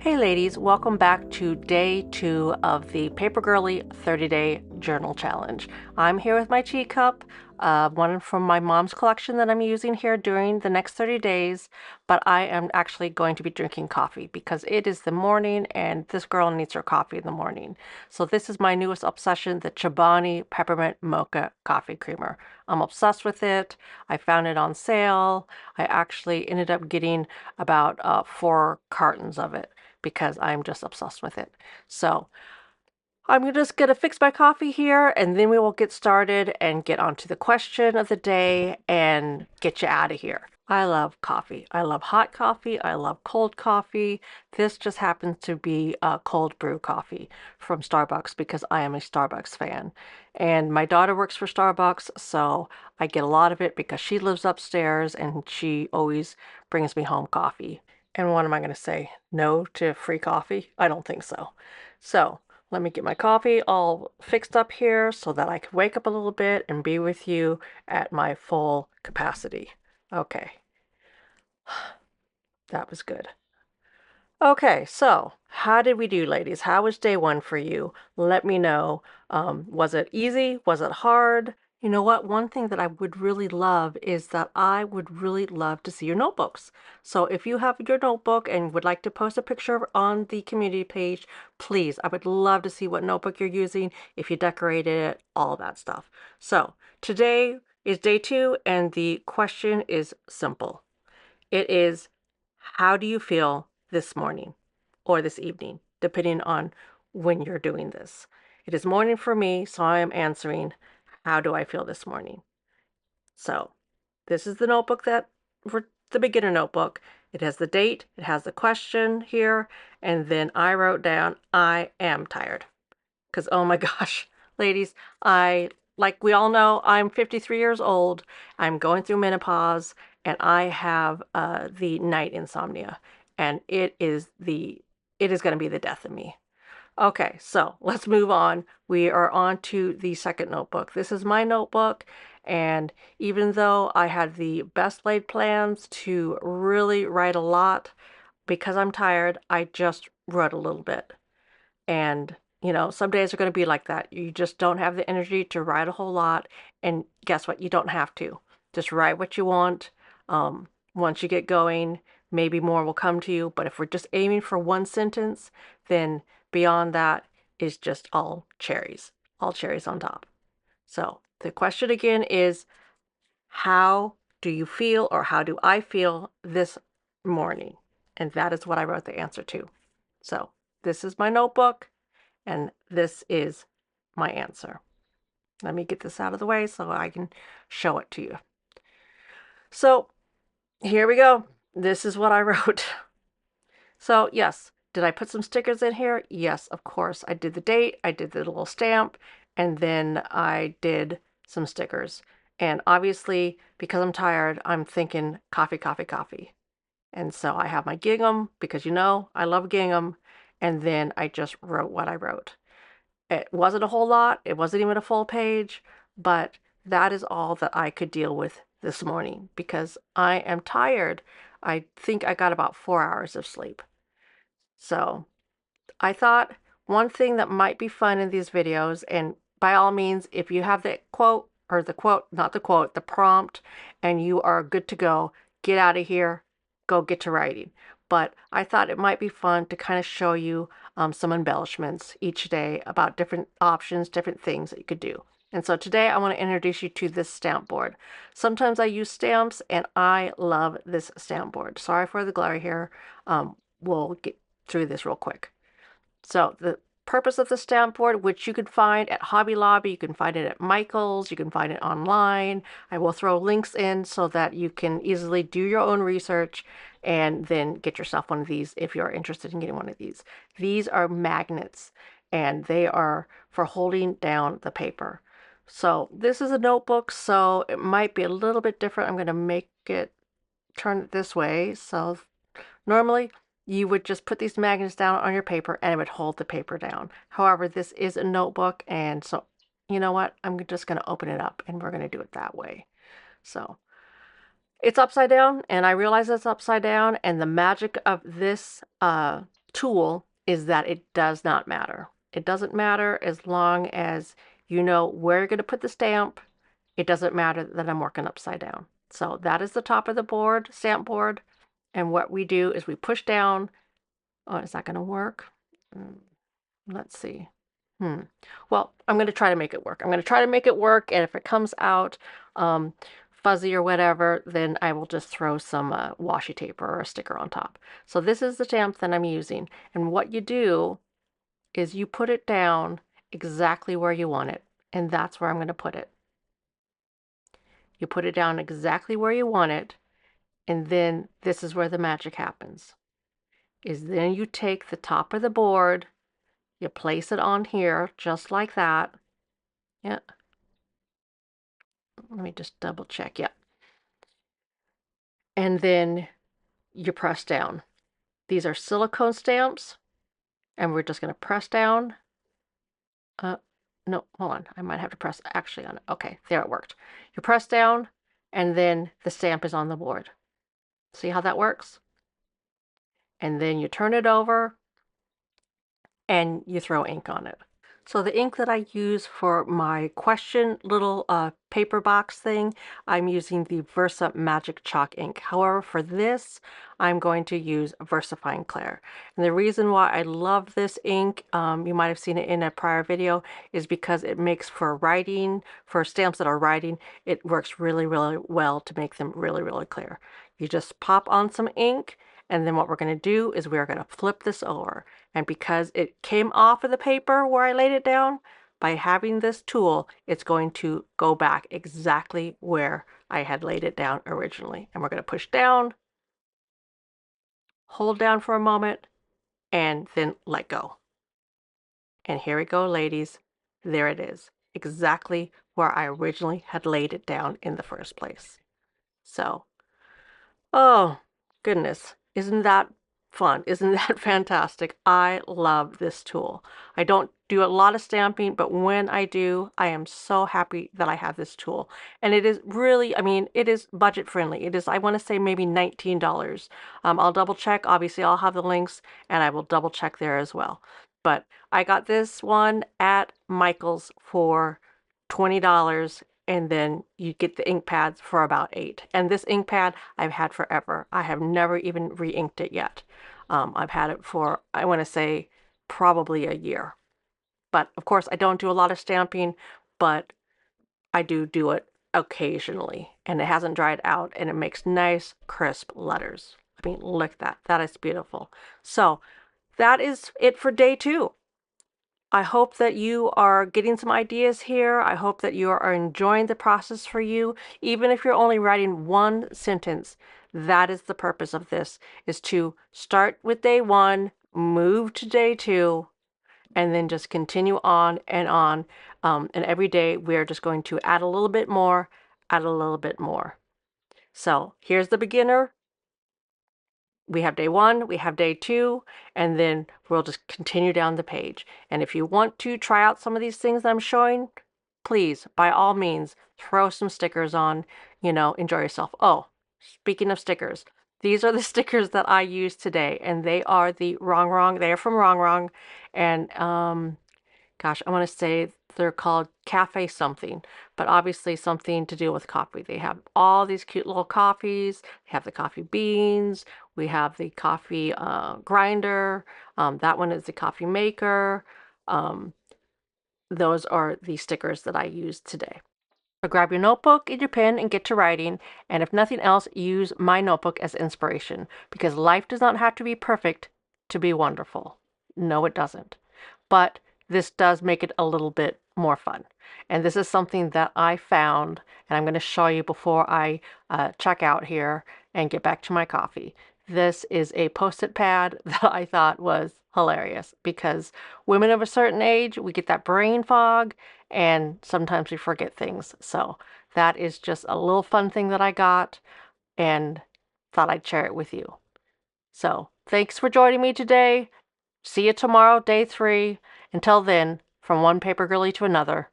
Hey ladies, welcome back to day 2 of the Paper Girlie 30-day journal challenge. I'm here with my tea cup, one from my mom's collection that I'm using here during the next 30 days, but I am actually going to be drinking coffee because it is the morning and this girl needs her coffee in the morning. So this is my newest obsession, the Chobani Peppermint Mocha Coffee Creamer. I'm obsessed with it. I found it on sale. I actually ended up getting about 4 cartons of it because I'm just obsessed with it. So I'm just going to fix my coffee here and then we will get started and get on to the question of the day and get you out of here. I love coffee. I love hot coffee. I love cold coffee. This just happens to be a cold brew coffee from Starbucks because I am a Starbucks fan. And my daughter works for Starbucks, so I get a lot of it because she lives upstairs and she always brings me home coffee. And what am I going to say? No to free coffee? I don't think so. So let me get my coffee all fixed up here so that I can wake up a little bit and be with you at my full capacity. Okay, that was good. Okay, so how did we do, ladies? How was day 1 for you? Let me know. Was it easy? Was it hard? You know what? One thing that I would really love is that I would really love to see your notebooks. So if you have your notebook and would like to post a picture on the community page, please, I would love to see what notebook you're using, if you decorated it, all that stuff. So today is day 2 and the question is simple. It is, how do you feel this morning or this evening, depending on when you're doing this? It is morning for me, so I am answering, how do I feel this morning? So this is the notebook for the beginner notebook. It has the date, it has the question here, and then I wrote down, I am tired. Because, oh my gosh, ladies, like we all know, I'm 53 years old. I'm going through menopause, and I have the night insomnia, and it is going to be the death of me. Okay, so let's move on. We are on to the second notebook. This is my notebook, and even though I had the best laid plans to really write a lot, because I'm tired, I just wrote a little bit. And, some days are going to be like that. You just don't have the energy to write a whole lot. And guess what? You don't have to. Just write what you want. Once you get going, maybe more will come to you. But if we're just aiming for one sentence, then beyond that is just all cherries on top. So the question again is, how do you feel, or how do I feel this morning? And that is what I wrote the answer to. So this is my notebook. And this is my answer. Let me get this out of the way so I can show it to you. So here we go. This is what I wrote. So yes, did I put some stickers in here? Yes, of course. I did the date, I did the little stamp, and then I did some stickers. And obviously, because I'm tired, I'm thinking coffee, coffee, coffee. And so I have my gingham, because I love gingham. And then I just wrote what I wrote. It wasn't a whole lot. It wasn't even a full page, but that is all that I could deal with this morning because I am tired. I think I got about 4 hours of sleep. So I thought one thing that might be fun in these videos, and by all means, if you have the quote, or the quote, not the quote, the prompt, and you are good to go, get out of here, go get to writing. But I thought it might be fun to kind of show you some embellishments each day about different options, different things that you could do. And so today I want to introduce you to this stamp board. Sometimes I use stamps, and I love this stamp board. Sorry for the glare here. We'll get through this real quick. So the purpose of the stamp board, which you can find at Hobby Lobby, you can find it at Michael's, you can find it online. I will throw links in so that you can easily do your own research and then get yourself one of these if you're interested in getting one of these. These are magnets, and they are for holding down the paper. So this is a notebook, so it might be a little bit different. I'm going to make it turn it this way. So normally you would just put these magnets down on your paper and it would hold the paper down. However, this is a notebook, and so you know what? I'm just going to open it up and we're going to do it that way. So it's upside down, and I realize it's upside down, and the magic of this tool is that it does not matter. It doesn't matter as long as you know where you're going to put the stamp. It doesn't matter that I'm working upside down. So that is the top of the board, stamp board. And what we do is we push down. Oh, is that going to work? Let's see. Well, I'm going to try to make it work. I'm going to try to make it work. And if it comes out fuzzy or whatever, then I will just throw some washi tape or a sticker on top. So this is the stamp that I'm using. And what you do is you put it down exactly where you want it. And that's where I'm going to put it. You put it down exactly where you want it. And then this is where the magic happens. Is then you take the top of the board, you place it on here just like that. Yeah. Let me just double check. Yeah. And then you press down. These are silicone stamps, and we're just going to press down. No, hold on. I might have to press actually on it. Okay, there it worked. You press down, and then the stamp is on the board. See how that works? And then you turn it over, and you throw ink on it. So the ink that I use for my question little paper box thing, I'm using the Versa Magic Chalk ink. However, for this, I'm going to use VersaFine Clair. And the reason why I love this ink, you might have seen it in a prior video, is because it makes for writing, for stamps that are writing, it works really, really well to make them really, really clear. You just pop on some ink, and then what we're going to do is we're going to flip this over. And because it came off of the paper where I laid it down, by having this tool, it's going to go back exactly where I had laid it down originally. And we're going to push down, hold down for a moment, and then let go. And here we go, ladies. There it is, exactly where I originally had laid it down in the first place. So, oh, goodness. Isn't that fun? Isn't that fantastic? I love this tool. I don't do a lot of stamping, but when I do, I am so happy that I have this tool. And it is really, I mean, it is budget friendly. It is, I want to say maybe $19. I'll double check. Obviously, I'll have the links and I will double check there as well. But I got this one at Michael's for $20, and then you get the ink pads for about $8. And this ink pad I've had forever. I have never even re-inked it yet. I've had it for, I want to say, probably a year. But of course, I don't do a lot of stamping, but I do it occasionally. And it hasn't dried out, and it makes nice, crisp letters. I mean, look at that. That is beautiful. So that is it for day 2. I hope that you are getting some ideas here. I hope that you are enjoying the process for you. Even if you're only writing one sentence, that is the purpose of this, is to start with day 1, move to day 2, and then just continue on and on. And every day we're just going to add a little bit more, add a little bit more. So here's the beginner. We have day 1, we have day 2, and then we'll just continue down the page. And if you want to try out some of these things that I'm showing, please, by all means, throw some stickers on, enjoy yourself. Oh, speaking of stickers, these are the stickers that I used today, and they are the Wrong. They are from Wrong. And gosh, I want to say they're called Cafe something, but obviously something to do with coffee. They have all these cute little coffees. They have the coffee beans. We have the coffee grinder. That one is the coffee maker. Those are the stickers that I used today. So grab your notebook and your pen and get to writing. And if nothing else, use my notebook as inspiration, because life does not have to be perfect to be wonderful. No, it doesn't. But this does make it a little bit more fun. And this is something that I found, and I'm going to show you before I check out here and get back to my coffee. This is a Post-it pad that I thought was hilarious, because women of a certain age, we get that brain fog, and sometimes we forget things. So that is just a little fun thing that I got, and thought I'd share it with you. So thanks for joining me today. See you tomorrow, day 3. Until then, from one paper girly to another,